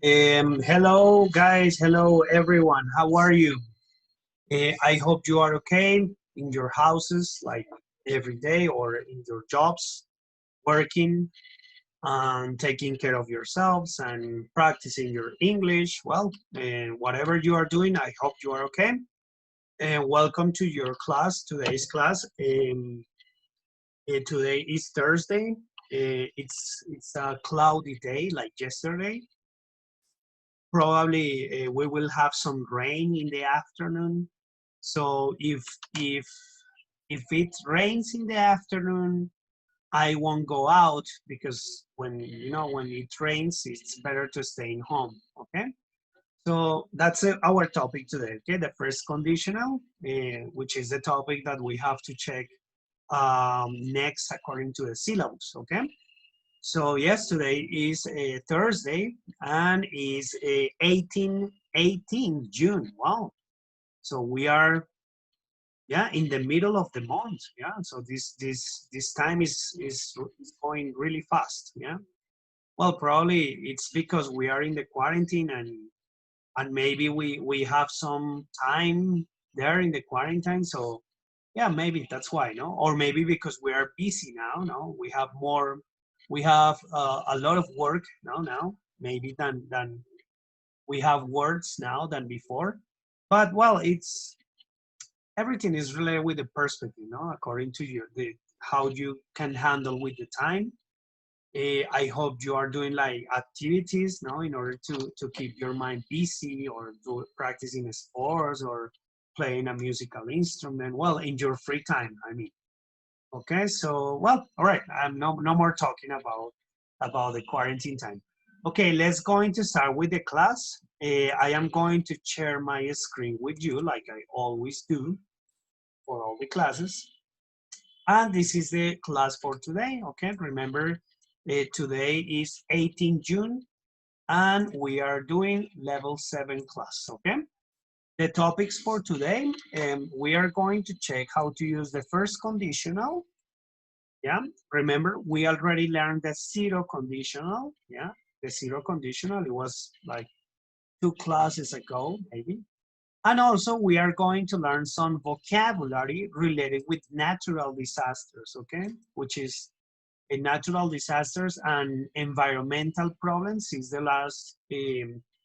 Hello guys, hello everyone. How are you? I hope you are okay in your houses, like every day, or in your jobs, working and taking care of yourselves and practicing your English. Well, whatever you are doing, I hope you are okay. And welcome to your class, today's class. Today is Thursday. It's a cloudy day, like yesterday. Probably we will have some rain in the afternoon. So if if it rains in the afternoon, I won't go out because when it rains, it's better to stay in home. Okay. So that's our topic today. Okay, the first conditional, which is the topic that we have to check next according to the syllabus. Okay. So yes, today is Thursday and is 18 June. Wow. So we are, yeah, in the middle of the month. Yeah. So this time is going really fast. Yeah. Well, probably it's because we are in the quarantine and maybe we have some time there in the quarantine. So yeah, maybe that's why, no? Or maybe because we are busy now, no? We have a lot of work now, maybe than we have words now than before. But well, it's everything is related with the perspective, no? According to how you can handle with the time. I hope you are doing like activities, no, in order to keep your mind busy or practicing sports or playing a musical instrument. Well, in your free time, I mean. Okay, so well, all right. I'm no more talking about the quarantine time. Okay, let's going to start with the class. I am going to share my screen with you like I always do for all the classes. And this is the class for today. Okay, remember today is 18 June and we are doing level 7 class. Okay. The topics for today, we are going to check how to use the first conditional. Yeah, remember we already learned the zero conditional. Yeah, the zero conditional, it was like 2 classes ago, maybe. And also we are going to learn some vocabulary related with natural disasters, okay? Which is natural disasters and environmental problems is the last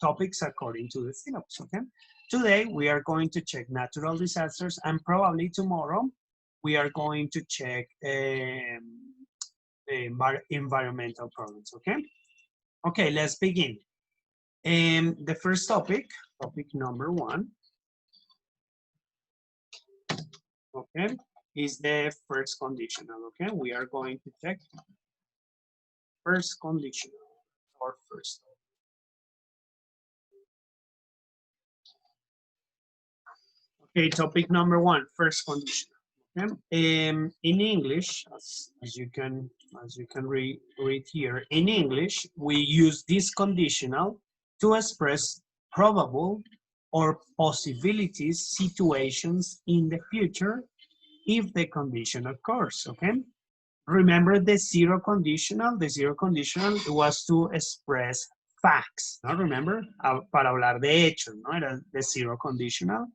topics according to the syllabus, okay? Today we are going to check natural disasters and probably tomorrow we are going to check environmental problems, okay? Okay, let's begin. The first topic number 1, okay, is the first conditional, okay? We are going to check first conditional or first. Okay, topic number 1, first conditional. Okay? In English, as you can read here, in English we use this conditional to express probable or possibilities situations in the future if the condition occurs. Okay. Remember the zero conditional? The zero conditional was to express facts, ¿no? Remember? Para hablar de hechos, ¿no? Era the zero conditional.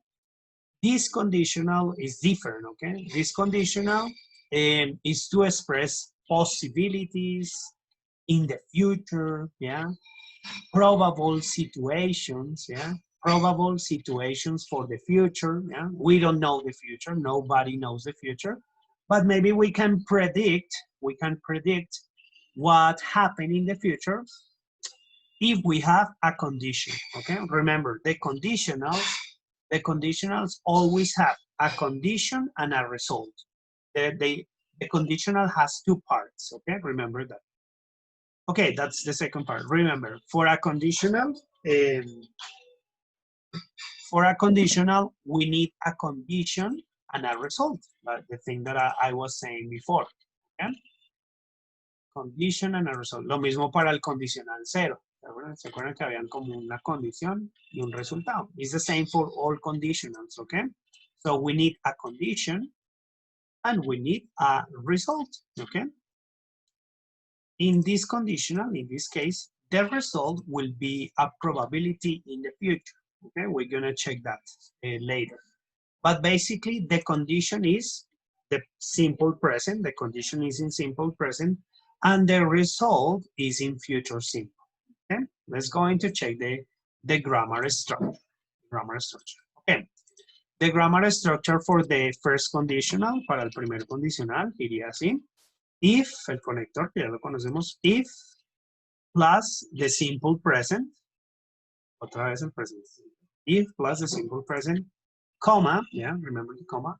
This conditional is different, okay? This conditional is to express possibilities in the future, yeah? Probable situations, yeah? Probable situations for the future, yeah? We don't know the future, nobody knows the future, but maybe we can predict what happened in the future if we have a condition, okay? Remember, the conditionals always have a condition and a result. The conditional has 2 parts, okay? Remember that. Okay, that's the second part. Remember, for a conditional, we need a condition and a result, like the thing that I was saying before, okay? Condition and a result. Lo mismo para el condicional cero. ¿Se acuerdan que habían como una condición y un resultado? It's the same for all conditionals, okay? So we need a condition and we need a result, okay? In this conditional, in this case, the result will be a probability in the future. Okay, we're gonna check that later. But basically, the condition is the simple present. The condition is in simple present, and the result is in future simple. Okay, let's go into check the grammar structure. Okay, the grammar structure for the first conditional, para el primer condicional, iría así. If, el conector, que ya lo conocemos, if plus the simple present, otra vez el present, if plus the simple present, comma, yeah, remember the comma,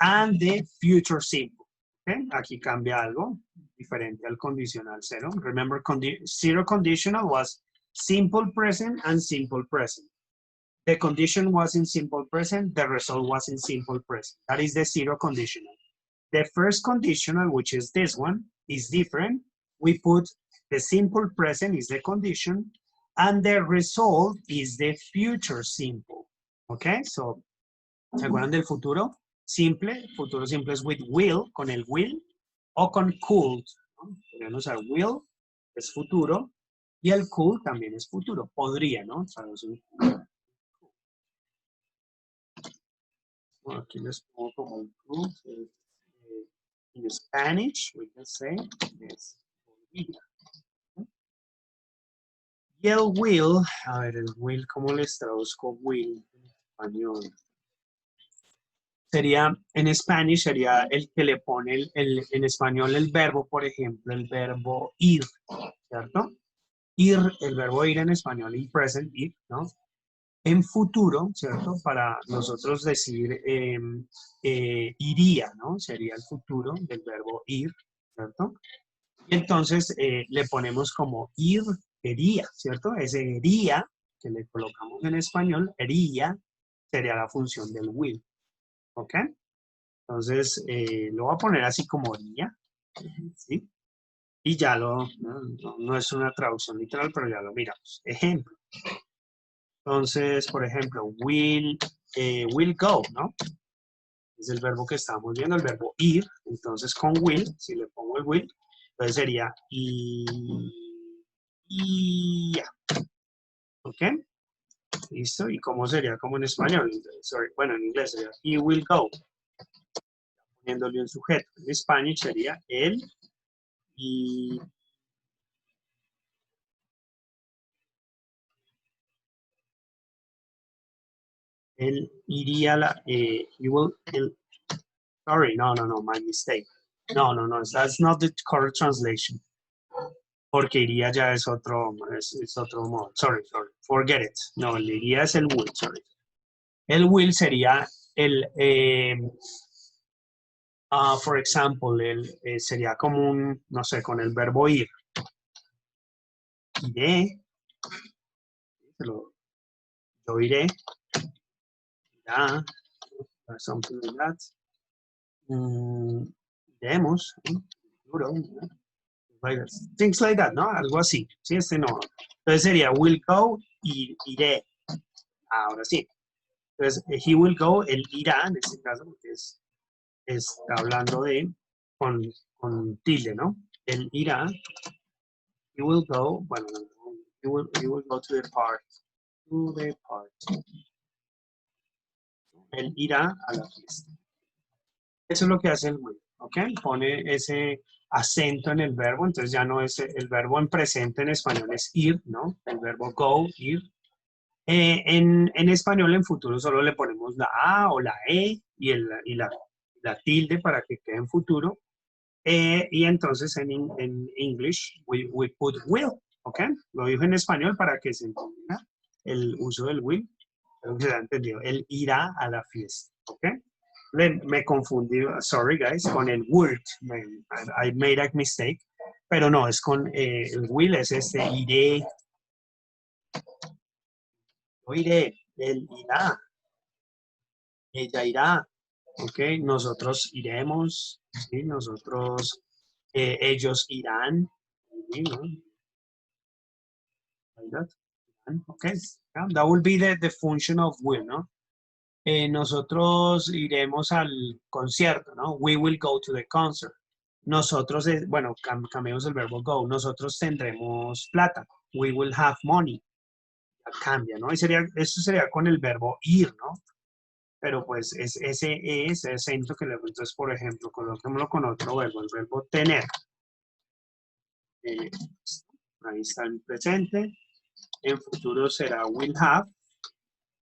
and the future simple. Okay, aquí cambia algo diferente al condicional cero. Remember, zero conditional was simple present and simple present. The condition was in simple present, the result was in simple present. That is the zero conditional. The first conditional, which is this one, is different. We put the simple present is the condition, and the result is the future simple. Okay, so, ¿se acuerdan del futuro simple? Futuro simple es with will, con el will, o con could. ¿No? Podríamos usar will, es futuro, y el could también es futuro. Podría, ¿no? Bueno, aquí les pongo como el could. In Spanish, we can say, es podría. Y el will, a ver, el will, ¿cómo les traduzco will en español? Sería, en Spanish, sería el que le pone en español el verbo, por ejemplo, el verbo ir, ¿cierto? Ir, el verbo ir en español, in present, ir, ¿no? En futuro, ¿cierto? Para nosotros decir iría, ¿no? Sería el futuro del verbo ir, ¿cierto? Y entonces le ponemos como ir, iría, ¿cierto? Ese iría, que le colocamos en español, iría, sería la función del will, ¿ok? Entonces lo voy a poner así como iría, ¿sí? Y ya no es una traducción literal, pero ya lo miramos. Ejemplo. Entonces, por ejemplo, will go, ¿no? Es el verbo que estamos viendo, el verbo ir. Entonces, con will, si le pongo el will, entonces sería ya. ¿Ok? ¿Listo? ¿Y cómo sería como en español? Sorry, bueno, en inglés sería he will go. Poniéndole un sujeto. En español sería él y él iría a la, he will, sorry, no, my mistake. No, that's not the correct translation. Porque iría ya es otro modo. Sorry, forget it. No, el iría es el will, sorry. El will sería el, for example, sería como un, no sé, con el verbo ir. Iré, yo iré, irá, something like that. Iremos, things like that, ¿no? Algo así, ¿sí? No. Entonces sería will go y iré. Ahora sí. Entonces, he will go, él irá, en este caso, porque está hablando de, con tilde, ¿no? Él irá, he will go, bueno, he will go to the park. Él irá a la fiesta. Eso es lo que hace el will, ¿ok? Pone ese acento en el verbo, entonces ya no es el verbo en presente en español es ir, ¿no? El verbo go, ir. En español, en futuro, solo le ponemos la A o la E y la tilde para que quede en futuro. Y entonces en English, we put will, ¿ok? Lo dijo en español para que se entienda el uso del will. Creo que se ha entendido. Él irá a la fiesta, ¿ok? Me confundí, sorry guys, con el would. I made a mistake. Pero no, es con el will, es iré. Yo iré, él irá, ella irá, ¿ok? Nosotros iremos, ¿sí? Nosotros, ellos irán, ¿sí? ¿No? Like that. Okay, yeah, that will be the function of will, ¿no? Nosotros iremos al concierto, ¿no? We will go to the concert. Nosotros, bueno, cambiamos el verbo go. Nosotros tendremos plata. We will have money. Ya cambia, ¿no? Eso sería con el verbo ir, ¿no? Pero pues es ese acento que le... Entonces, por ejemplo, coloquémoslo con otro verbo, el verbo tener. Eh, ahí está el presente. En futuro será will have.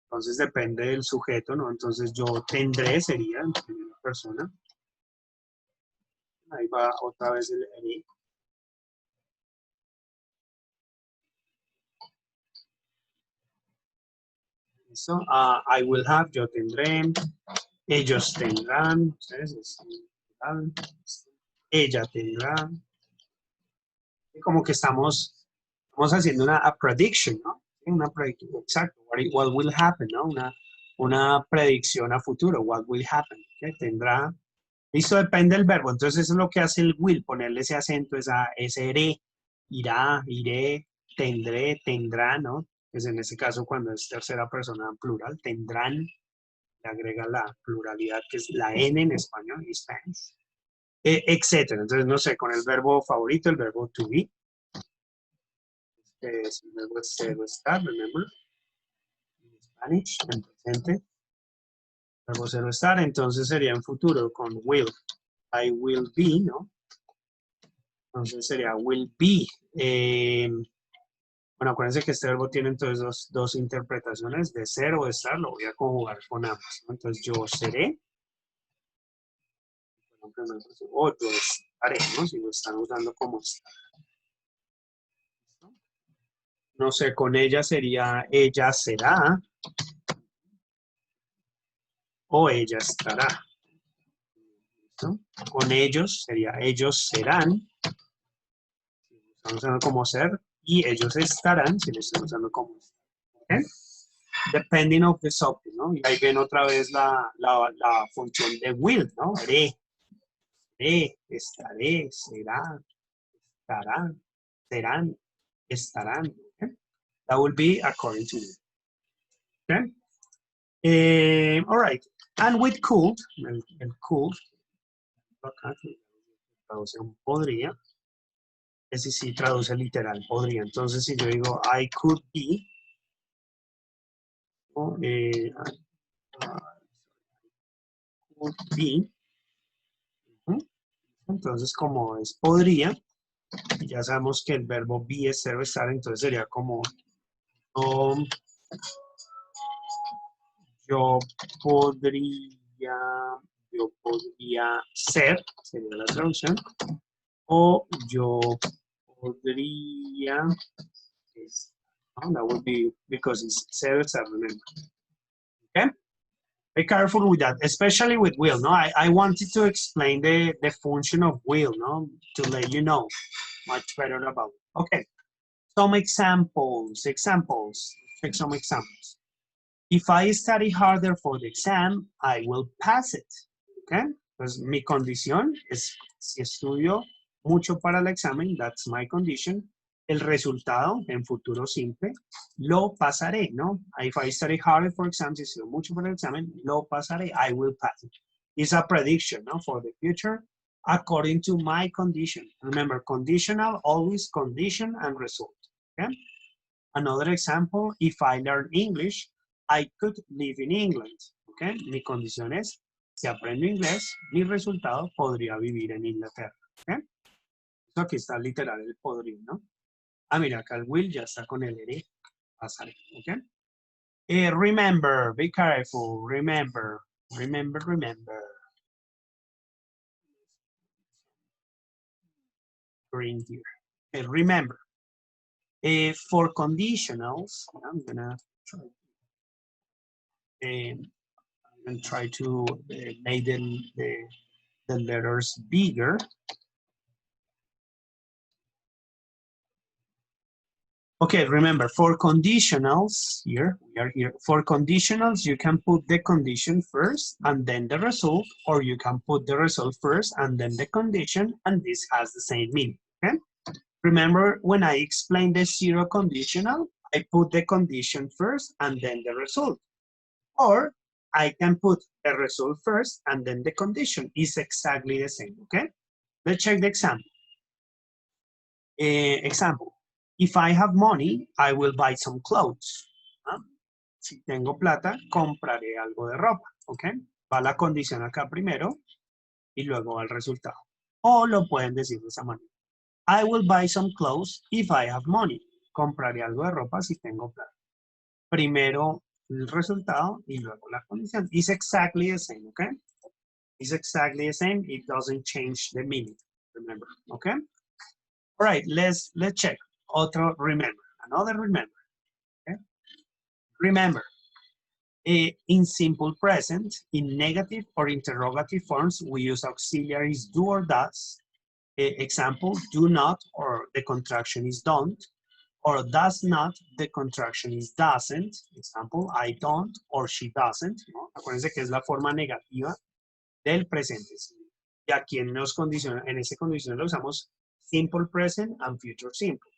Entonces depende del sujeto, ¿no? Entonces yo tendré sería en primera persona. Ahí va otra vez el eso. I will have, yo tendré. Ellos tendrán. ¿Ustedes tendrán? Ella tendrá. Como que estamos haciendo una prediction, ¿no? Una predicción, exacto. What will happen, ¿no? Una predicción a futuro. What will happen. ¿Okay? Tendrá. Listo, depende del verbo. Entonces, eso es lo que hace el will, ponerle ese acento, ese iré, irá, iré, tendré, tendrá, ¿no? Pues en ese caso, cuando es tercera persona plural, tendrán, le agrega la pluralidad, que es la N en español, en Spanish, etcétera. Entonces, no sé, con el verbo favorito, el verbo to be, es el verbo ser o estar, remember, en Spanish, en presente, verbo ser o estar, entonces sería en futuro con will. I will be, ¿no? Entonces sería will be. Bueno, acuérdense que este verbo tiene entonces dos interpretaciones, de ser o de estar, lo voy a conjugar con ambas, ¿no? Entonces yo seré, o yo estaré, ¿no? Si lo están usando como estar. No sé, con ella sería ella será, o ella estará. ¿No? Con ellos sería ellos serán, si lo están usando como ser, y ellos estarán, si lo están usando como estar. ¿Okay? Depending of the subject, ¿no? Y ahí ven otra vez la función de will, ¿no? Estaré, será, estarán, serán, estarán. Okay? That will be according to you. Okay? All right. And with could, el could, acá traduce un podría, ese sí traduce literal, podría. Entonces, si yo digo I could be, o, could be, entonces como es podría, ya sabemos que el verbo be es ser o estar, entonces sería como um, yo podría, yo podría ser, sería la traducción, o yo podría, no, that would be because it's ser o estar, remember. Okay? Be careful with that, especially with will, no? I wanted to explain the function of will, no? To let you know much better about it. Okay. Some examples. Take some examples. If I study harder for the exam, I will pass it. Okay? Pues mi condición es si estudio mucho para el examen, that's my condition. El resultado en futuro simple, lo pasaré, ¿no? If I study harder for exams, si estudio mucho para el examen, lo pasaré, I will pass it. It's a prediction, ¿no? For the future, according to my condition. Remember, conditional, always condition and result. Okay? Another example, if I learn English, I could live in England. Okay? Mi condición es, si aprendo inglés, mi resultado podría vivir en Inglaterra. Okay? Eso aquí está literal el podría, ¿no? Ah, mira, acá el will ya está con el ere. Pasaré. Okay? Remember, be careful, remember. Green here. Remember. For conditionals, I'm gonna try to make the letters bigger. Okay, remember, for conditionals, here, we are here. For conditionals, you can put the condition first and then the result, or you can put the result first and then the condition, and this has the same meaning, okay? Remember when I explained the zero conditional, I put the condition first and then the result. Or I can put the result first and then the condition. It's exactly the same, okay? Let's check the example. Example. If I have money, I will buy some clothes. ¿Ah? Si tengo plata, compraré algo de ropa. ¿Ok? Va la condición acá primero y luego va el resultado. O lo pueden decir de esa manera. I will buy some clothes if I have money. Compraré algo de ropa si tengo plata. Primero el resultado y luego la condición. It's exactly the same, okay? It's exactly the same. It doesn't change the meaning, remember, okay? All right, let's check. Otro remember, another remember, okay? Remember, in simple present, in negative or interrogative forms, we use auxiliaries do or does. Example, do not, or the contraction is don't, or does not, the contraction is doesn't. Example, I don't, or she doesn't. ¿No? Acuérdense que es la forma negativa del presente. Y aquí en ese condicional usamos simple present and future simple.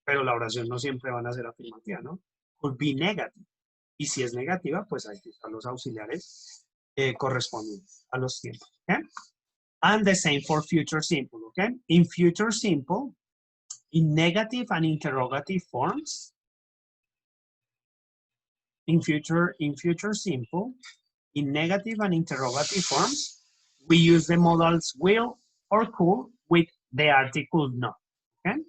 Pero la oración no siempre van a ser afirmativa, ¿no? Could be negative. Y si es negativa, pues hay que usar los auxiliares correspondientes a los tiempos. ¿Okay? And the same for future simple, okay? In future simple, in negative and interrogative forms, in future simple, in negative and interrogative forms, we use the modals will or could with the article not, okay?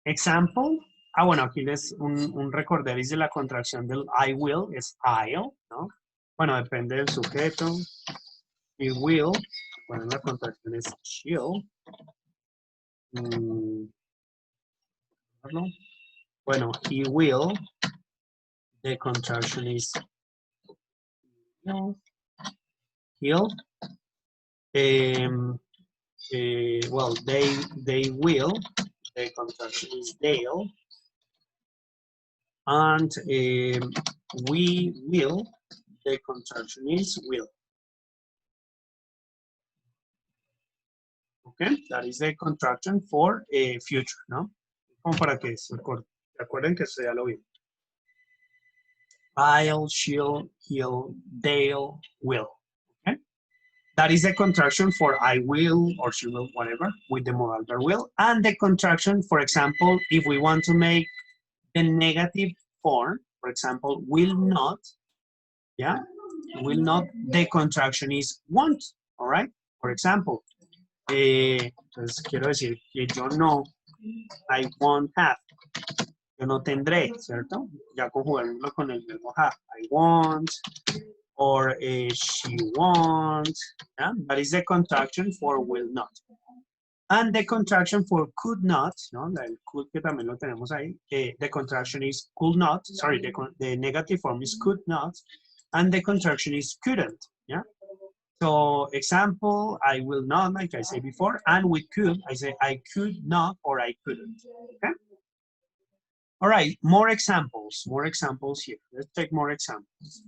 Example, bueno, aquí les un recorderis de la contracción del I will, es I'll, ¿no? Bueno, depende del sujeto. He will, bueno, la contracción es she'll. Bueno, he will, the contraction is he'll. Well, they will, the contraction is they'll. And we will, the contraction is will. Okay, that is the contraction for future, ¿no? Como para que se acuerden que eso ya lo vi. I'll, she'll, he'll, they'll, will. Okay? That is the contraction for I will or she will, whatever, with the modal verb will. And the contraction, for example, if we want to make the negative form, for example, will not, yeah, will not, the contraction is won't, all right? For example, entonces quiero decir que yo no, I won't have. Yo no tendré, ¿cierto? Ya conjugándolo con el verbo have. I won't, or she won't. Yeah? That is the contraction for will not. And the contraction for could not, ¿no? El could que también lo tenemos ahí. The contraction is could not. Sorry, the negative form is could not. And the contraction is couldn't. Yeah? So example, I will not, like I said before. And with could, I say I could not or I couldn't. Okay? All right, more examples here. Let's take more examples.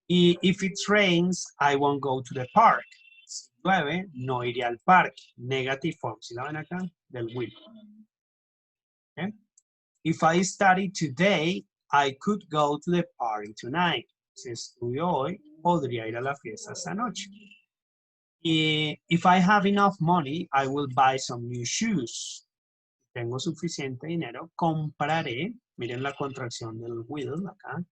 If it rains, I won't go to the park. Si llueve, no iré al parque. Negative form, ¿sí la ven acá? Del will. Okay? If I study today, I could go to the party tonight. Si estudio hoy, podría ir a la fiesta esta noche. If I have enough money, I will buy some new shoes. Tengo suficiente dinero, compraré, miren la contracción del will acá,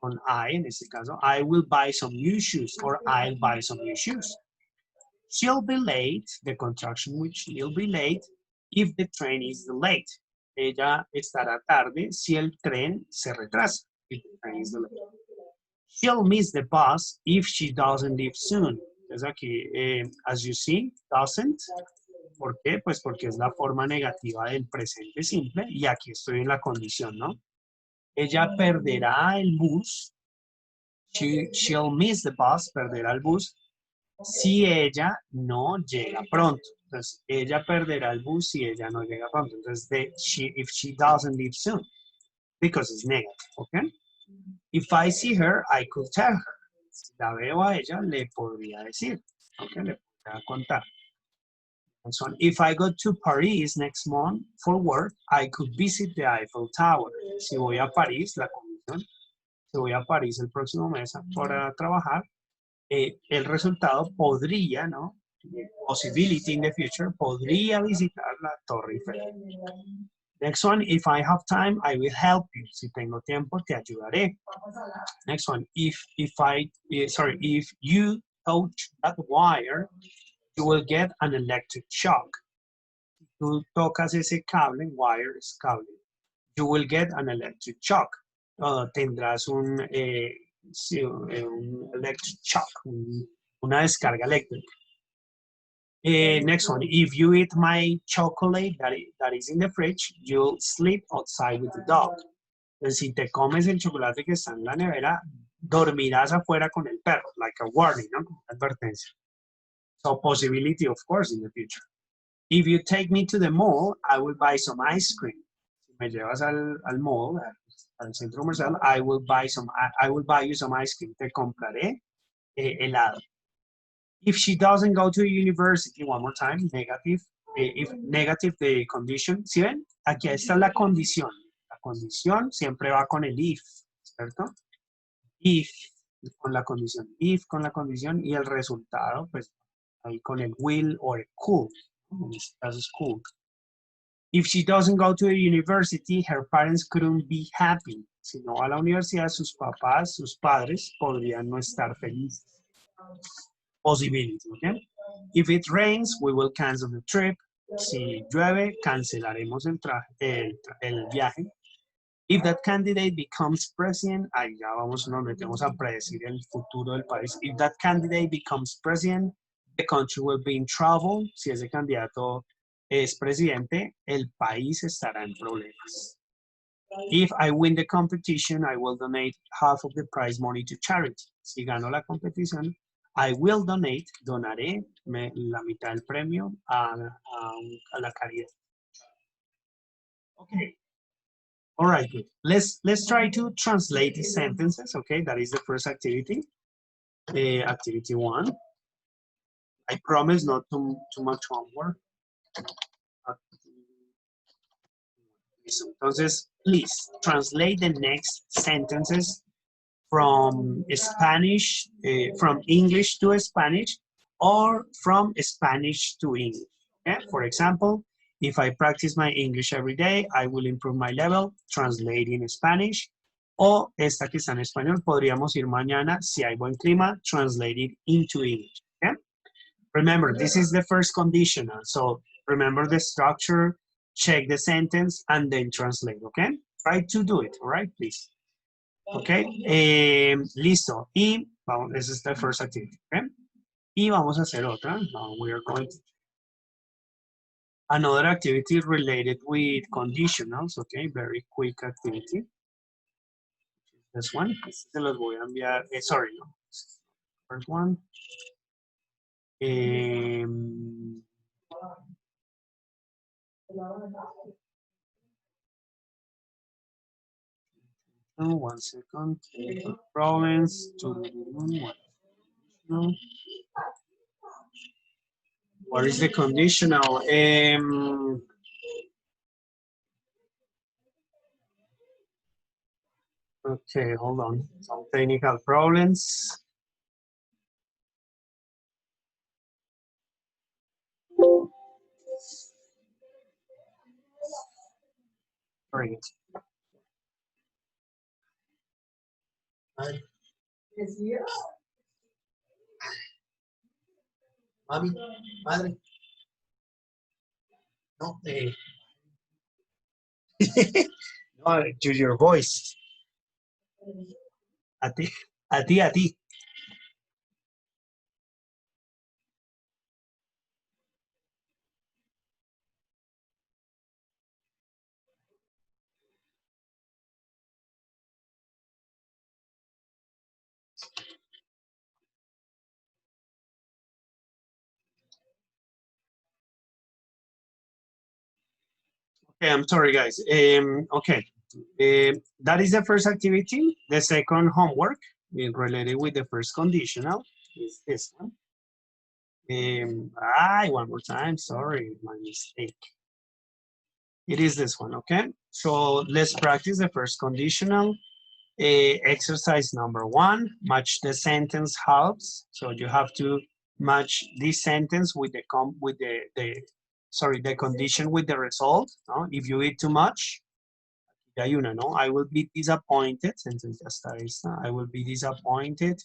con I en este caso, I will buy some new shoes, or I'll buy some new shoes. She'll be late, the contraction which she'll be late, if the train is delayed. Ella estará tarde si el tren se retrasa, if the train is delayed. She'll miss the bus if she doesn't leave soon. Entonces aquí, as you see, doesn't. ¿Por qué? Pues porque es la forma negativa del presente simple y aquí estoy en la condición, ¿no? Ella perderá el bus, she'll miss the bus, perderá el bus, si ella no llega pronto. Entonces, ella perderá el bus si ella no llega pronto. Entonces, if she doesn't leave soon, because it's negative, ¿ok? If I see her, I could tell her. Si la veo a ella, le podría decir, ¿ok? Le podría contar. And so on. If I go to Paris next month for work, I could visit the Eiffel Tower. Si voy a París, la comisión, si voy a París el próximo mes para trabajar, el resultado podría, ¿no? possibility in the future, podría visitar la Torre Eiffel. Next one, if I have time, I will help you. Si tengo tiempo, te ayudaré. Next one, if you touch that wire, you will get an electric shock. Si tú tocas ese cable, wire es cable, you will get an electric shock. Tendrás sí, un electric shock, una descarga eléctrica. Next one, if you eat my chocolate that is in the fridge, you'll sleep outside with the dog. Entonces, si te comes el chocolate que está en la nevera, dormirás afuera con el perro, like a warning, ¿no? Como una advertencia. So, possibility, of course, in the future. If you take me to the mall, I will buy some ice cream. Si me llevas al mall, al centro comercial, I will buy you some ice cream. Te compraré helado. If she doesn't go to university, one more time, negative. If negative, the condition. ¿Sí ven? Aquí está la condición. La condición siempre va con el if, ¿cierto? If con la condición. If con la condición y el resultado, pues ahí con el will o el could. En este caso es could. If she doesn't go to the university, her parents couldn't be happy. Si no va a la universidad, sus papás, sus padres podrían no estar felices. Possibility, okay? If it rains, we will cancel the trip. Si llueve, cancelaremos el viaje. If that candidate becomes president, ahí ya vamos, nos metemos a predecir el futuro del país. If that candidate becomes president, the country will be in trouble. Si ese candidato es presidente, el país estará en problemas. If I win the competition, I will donate half of the prize money to charity. Si gano la competición, I will donate, donaré la mitad del premio a la caridad. Okay. All right, good. Let's try to translate these sentences, okay? That is the first activity. Activity 1. I promise not too much homework. Entonces, please translate the next sentences from Spanish, from English to Spanish, or from Spanish to English. Okay? For example, if I practice my English every day, I will improve my level, translate in Spanish. O esta que está en español, podríamos ir mañana, si hay buen clima, translate it into English. Okay? Remember, this is the first conditional. So remember the structure, check the sentence, and then translate, okay? Try to do it, all right, please. Okay, listo. Y vamos, this is the first activity, okay? Y vamos a hacer otra. Now we are going to another activity related with conditionals, okay? Very quick activity. This one, se los voy a enviar, sorry, no. First one. Oh, 1 second. Problems. What is the conditional? Okay, hold on. Some technical problems. Bring it. ¿Es here? Mami, madre. No, no, to your voice. A ti, a ti, a ti. Okay, I'm sorry, guys. Okay, that is the first activity. The second homework related with the first conditional is this one. One more time, sorry, my mistake. It is this one, okay? So let's practice the first conditional. Exercise number 1, match the sentence halves. So you have to match this sentence with the the condition with the result. No? If you eat too much, ya hay una, no? I will be disappointed. Entonces ya está esta. I will be disappointed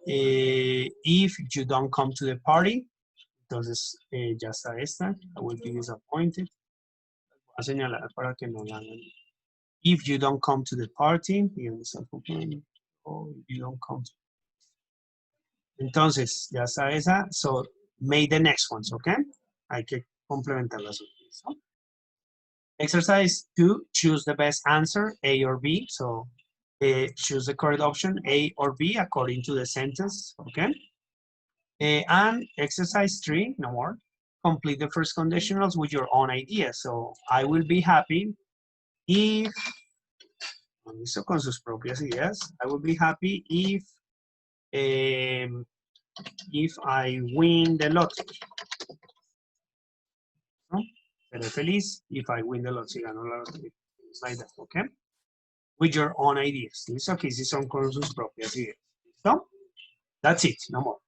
if you don't come to the party. Entonces ya está esta. I will be disappointed. Voy a señalar para que no la hagan. If you don't come to the party, oh, you don't come to. Entonces, ya está esa. So, make the next ones, okay? Hay que complementarlas. ¿No? Exercise 2, choose the best answer, A or B. So, choose the correct option, A or B, according to the sentence, okay? And exercise 3, no more. Complete the first conditionals with your own idea. So, I will be happy if, con sus propias ideas, I will be happy if I win the lottery. ¿No? Seré feliz if I win the lottery, si gano la lotería. It's like that, okay? With your own ideas. Listo, aquí sí son con sus propias ideas. ¿Listo? That's it, no more.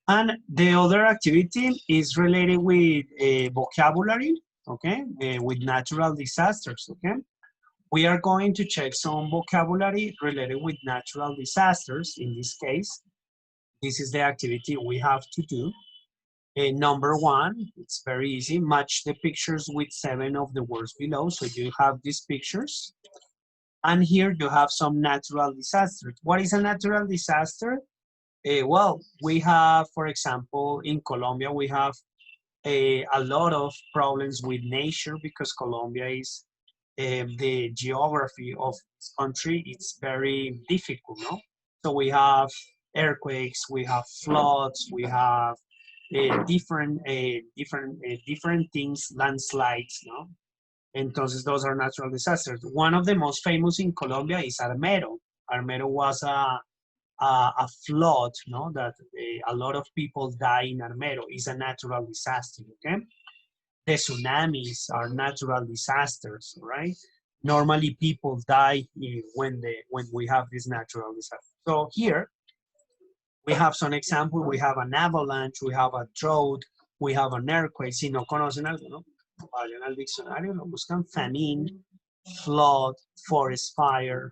And the other activity is related with vocabulary, okay? With natural disasters, okay? We are going to check some vocabulary related with natural disasters. In this case, this is the activity we have to do. Number 1, it's very easy. Match the pictures with 7 of the words below. So you have these pictures. And here you have some natural disasters. What is a natural disaster? Well, we have, for example, in Colombia, we have a lot of problems with nature because Colombia is the geography of this country. It's very difficult, no? So we have earthquakes, we have floods, we have different things, landslides, no? Entonces, those are natural disasters. One of the most famous in Colombia is Armero. Armero was a flood, no? That a lot of people die in Armero. It's a natural disaster, okay? The tsunamis are natural disasters, right? Normally, people die when we have this natural disaster. So here, we have some example. We have an avalanche, we have a drought, we have an earthquake. Si no conocen algo, ¿no? Vayan al diccionario, lo buscan. Famine, flood, forest fire,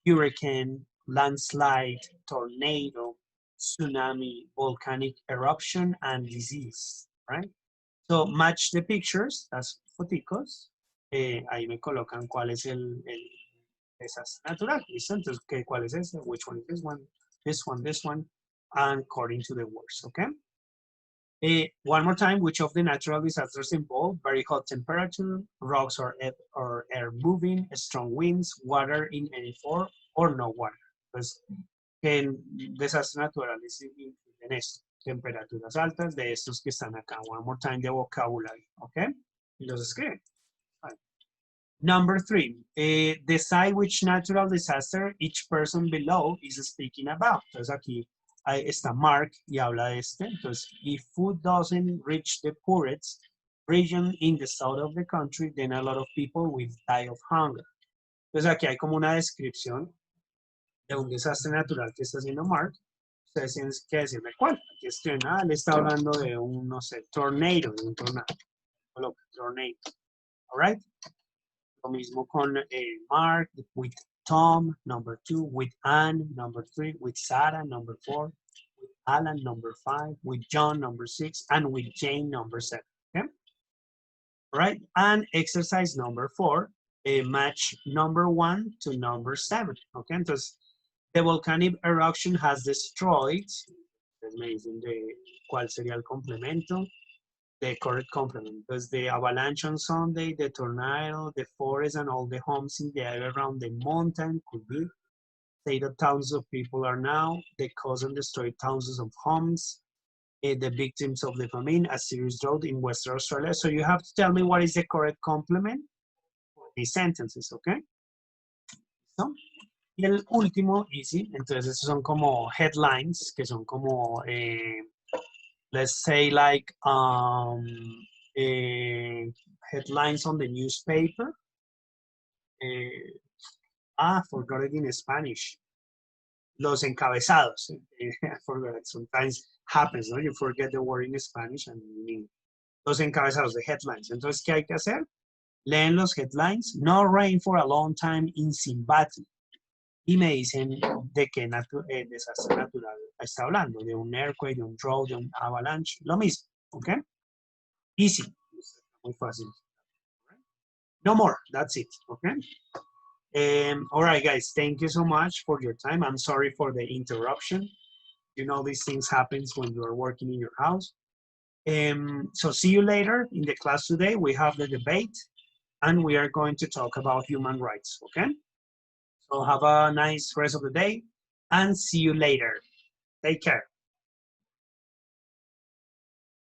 hurricane, landslide, tornado, tsunami, volcanic eruption, and disease, right? So match the pictures, las foticos. Ahí me colocan cuál es el desastre natural. ¿Listo? Entonces, ¿cuál es este? Which one is this one? This one, and according to the words, okay? One more time, which of the natural disasters involve very hot temperature, rocks or air moving, strong winds, water in any form, or no water? Pues, el desastre natural en esto, temperaturas altas, de estos que están acá. One more time, the vocabulary, okay? Y los escriben. Number 3, decide which natural disaster each person below is speaking about. Entonces aquí está Mark y habla de este. Entonces, if food doesn't reach the poorest region in the south of the country, then a lot of people will die of hunger. Entonces aquí hay como una descripción de un desastre natural que está haciendo Mark. Ustedes tienen que decirme cuál. Aquí escriben, le está hablando de un, no sé, tornado, de un tornado. Tornado. All right? Lo mismo con Mark, with Tom, number 2, with Anne, number 3, with Sarah, number 4, with Alan, number 5, with John, number 6, and with Jane, number 7, okay? All right, and exercise number 4, match number 1 to number 7, okay? Entonces, the volcanic eruption has destroyed, ¿cuál sería el complemento? The correct complement, because the avalanche on Sunday, the tornado, the forest, and all the homes in the area around the mountain could be. Say that thousands of people are now. The cause and destroyed thousands of homes. The victims of the famine, a serious drought in Western Australia. So you have to tell me what is the correct complement for these sentences, okay? So, y el último, easy. Entonces, esos son como headlines, que son como let's say like headlines on the newspaper. Forgot it in Spanish. Los encabezados. I forgot it. Sometimes happens, ¿no? You forget the word in Spanish and in English. Los encabezados, the headlines. Entonces, ¿qué hay que hacer? Leen los headlines. No rain for a long time in Zimbabwe. Y me dicen de qué desastre natural está hablando, de un earthquake, de un drought, de un avalanche, lo mismo, ¿ok? Easy, muy fácil. No more, that's it, okay? All right, guys, thank you so much for your time. I'm sorry for the interruption. You know, these things happens when you're working in your house. So see you later in the class today. We have the debate and we are going to talk about human rights, okay? So have a nice rest of the day and see you later. Take care.